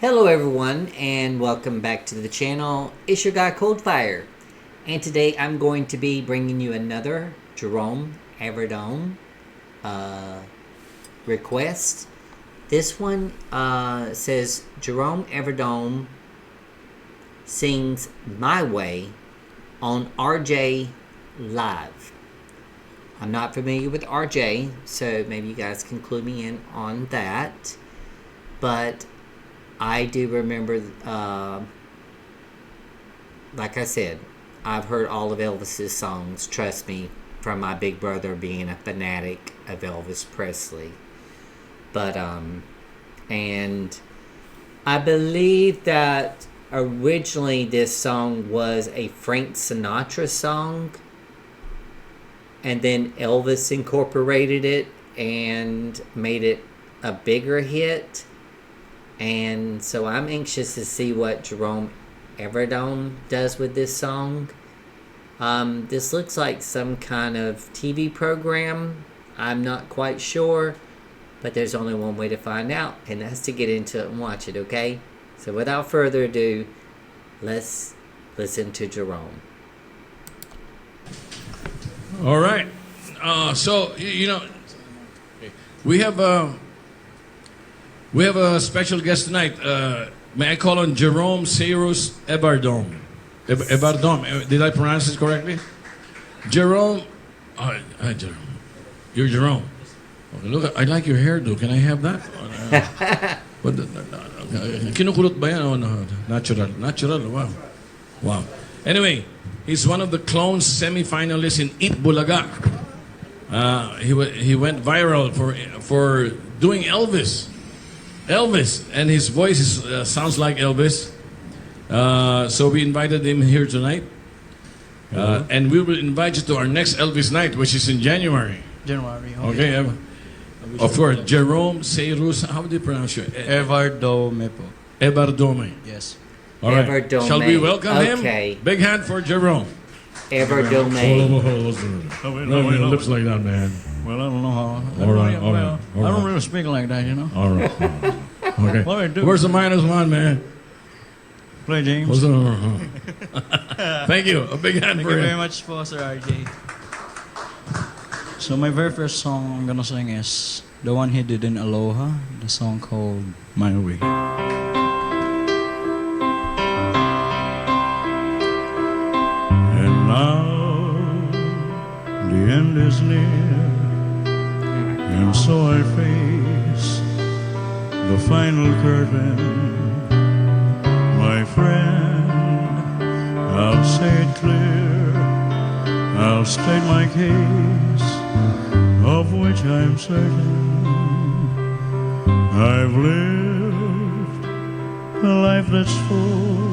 Hello everyone and welcome back to the channel. It's your guy Coldfire, and today I'm going to be bringing you another Jerome Evardome request. This one says Jerome Evardome sings My Way on RJ Live. I'm not familiar with RJ, so maybe you guys can clue me in on that, but I do remember, like I said, I've heard all of Elvis's songs, trust me, from my big brother being a fanatic of Elvis Presley. But, and I believe that originally this song was a Frank Sinatra song, and then Elvis incorporated it and made it a bigger hit. And so I'm anxious to see what Jerome Evardome does with this song. This looks like some kind of TV program. I'm not quite sure, but there's only one way to find out, and that's to get into it and watch it, okay? So without further ado, let's listen to Jerome. All right. So, we have a special guest tonight. May I call on Jerome Cyrus Evardome? Evardome. Did I pronounce it correctly? Jerome. Hi, Jerome. You're Jerome. Okay, look, I like your hairdo. Can I have that? Kinukulot ba yan? Oh, no. Natural. Natural. Wow. Wow. Anyway, he's one of the Clones semi-finalists in Eat Bulaga. He went viral for doing Elvis, and his voice sounds like Elvis. So we invited him here tonight, and we will invite you to our next Elvis night, which is in January. Okay. Of course, Jerome Cyrus. How do you pronounce it? Evardome po. Evardome. Yes. All right. Evardome. Shall we welcome Okay. him? Big hand for Jerome. Evardome. No, lips like that, man. Well, I don't know how. All right. I don't really speak like that, you know. All right. Okay. What do I do? Where's the -1, man? Play James. What's the... Thank you. A big hand Thank for you very him. much for Sir RJ. So my very first song I'm gonna sing is the one he did in Aloha, the song called My Way. And now the end is near, and so I face the final curtain. My friend, I'll say it clear, I'll state my case, of which I'm certain. I've lived a life that's full,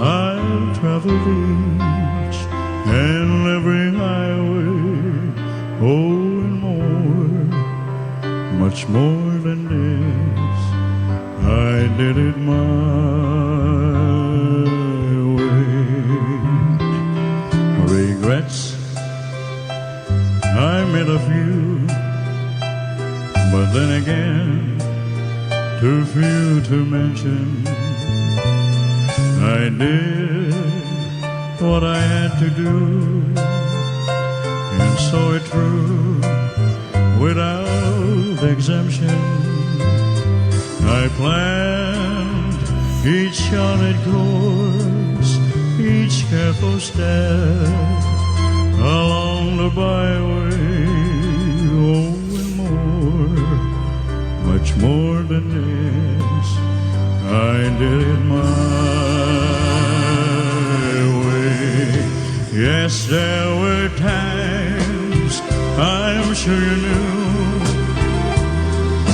I've traveled each and every highway, oh, and more, much more than this, I did it my way. Regrets, I made a few, but then again, too few to mention. I did what I had to do, and saw it through without exemption. I planned each charted course, each careful step along the byway, oh, and more, much more than this, I did it my way. Yes, there were times, I'm sure you knew,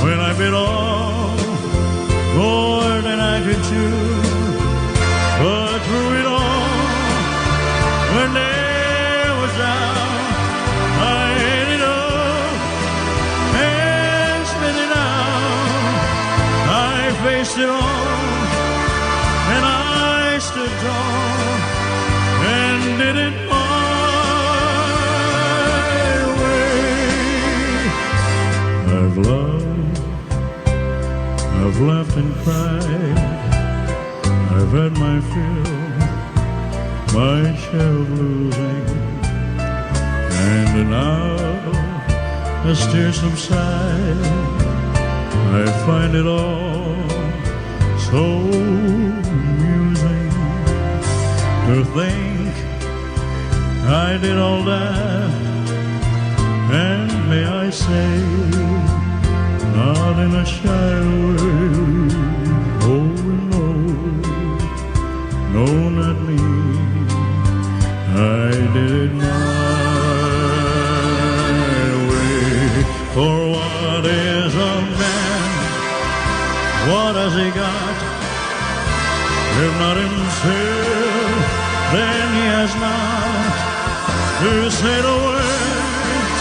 when I bit off more than I could chew, but through it all, when there was doubt, I ate it up and spit it out. I faced it all, and I stood tall and did it my way. I've loved, I've laughed and cried, I've had my fill, my share of losing, and now as tears subside, I find it all so amusing to think I did all that, and may I say, not in a shy way. Oh no, no, not me. I did it my way. For what is a man? What has he got? If not himself, then he has not to say the words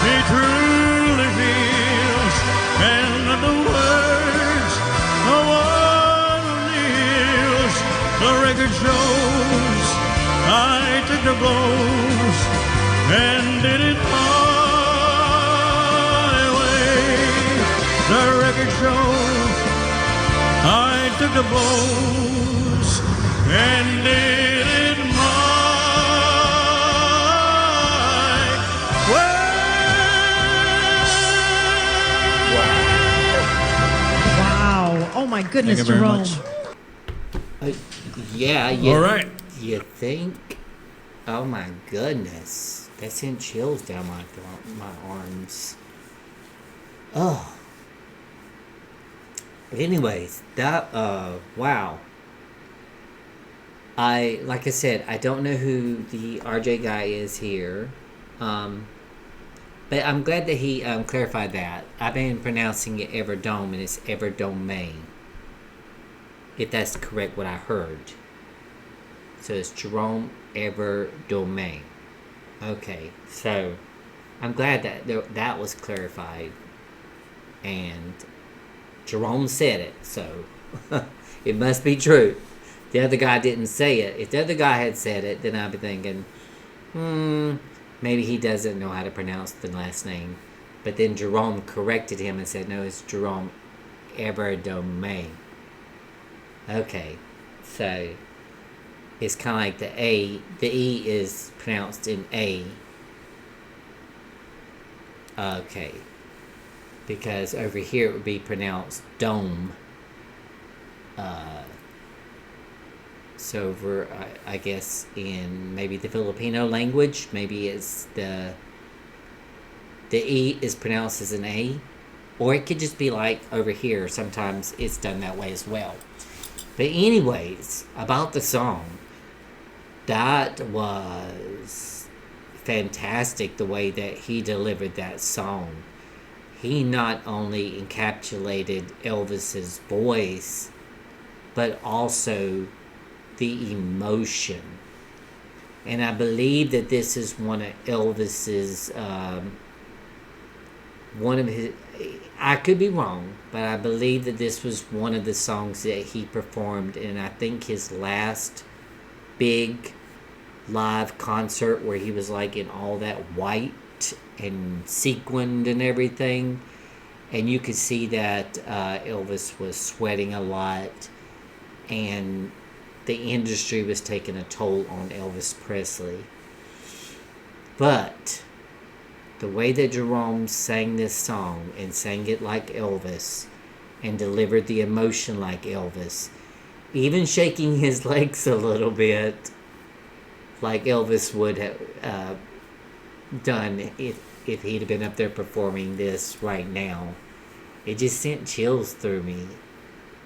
he truly feels, and not the words of one who kneels. The record shows I took the blows and did it my way. The record shows I took the blows and did it my way. Wow. Oh my goodness, Thank you very Jerome. much. Yeah. All right. You think? Oh my goodness, that sent chills down my arms. Oh. Anyways, that wow. Like I said, I don't know who the RJ guy is here, but I'm glad that he clarified that. I've been pronouncing it Evardome, and it's Evardome, if that's correct what I heard. So it's Jerome Evardome. Okay, so I'm glad that that was clarified, and Jerome said it, so it must be true. The other guy didn't say it. If the other guy had said it, then I'd be thinking, maybe he doesn't know how to pronounce the last name. But then Jerome corrected him and said, no, it's Jerome Evardome. Okay, so it's kind of like the E is pronounced in A. Okay. Because over here it would be pronounced dome. So over, I guess, in maybe the Filipino language, maybe it's the E is pronounced as an A. Or it could just be like over here, sometimes it's done that way as well. But anyways, about the song, that was fantastic the way that he delivered that song. He not only encapsulated Elvis's voice, but also the emotion. And I believe that this is one of Elvis's, I could be wrong, but I believe that this was one of the songs that he performed in, I think, his last big live concert where he was like in all that white and sequined and everything, and you could see that Elvis was sweating a lot, and the industry was taking a toll on Elvis Presley. But the way that Jerome sang this song and sang it like Elvis and delivered the emotion like Elvis, even shaking his legs a little bit like Elvis would have done if he'd have been up there performing this right now. It just sent chills through me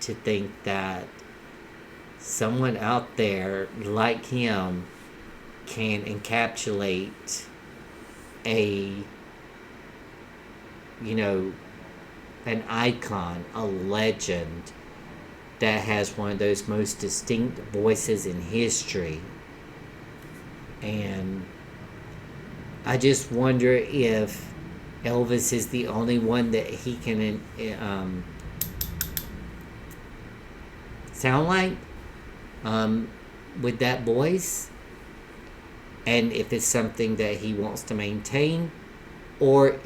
to think that someone out there like him can encapsulate an icon, a legend that has one of those most distinct voices in history. And I just wonder if Elvis is the only one that he can sound like with that voice, and if it's something that he wants to maintain, Or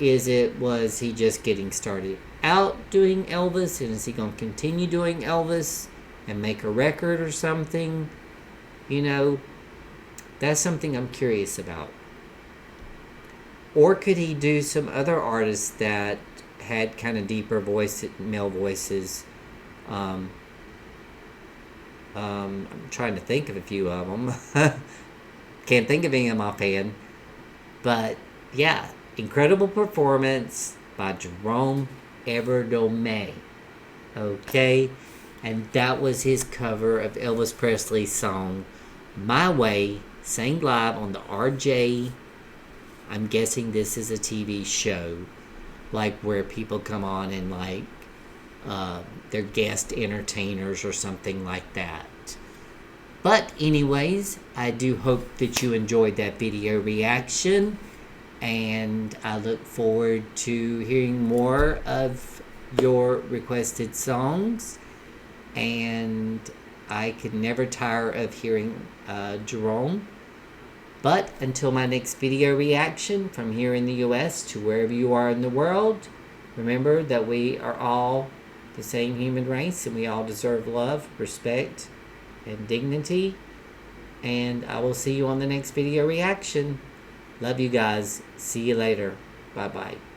was he just getting started out doing Elvis, and is he going to continue doing Elvis and make a record or something? You know, that's something I'm curious about. Or could he do some other artists that had kind of deeper male voices? I'm trying to think of a few of them. Can't think of any of them offhand. But yeah, incredible performance by Jerome Evardome. Okay? And that was his cover of Elvis Presley's song My Way, sang live on the RJ. I'm guessing this is a TV show, like where people come on and like they're guest entertainers or something like that. But anyways, I do hope that you enjoyed that video reaction, and I look forward to hearing more of your requested songs. And I could never tire of hearing Jerome. But until my next video reaction from here in the US to wherever you are in the world, remember that we are all the same human race and we all deserve love, respect, and dignity. And I will see you on the next video reaction. Love you guys. See you later. Bye-bye.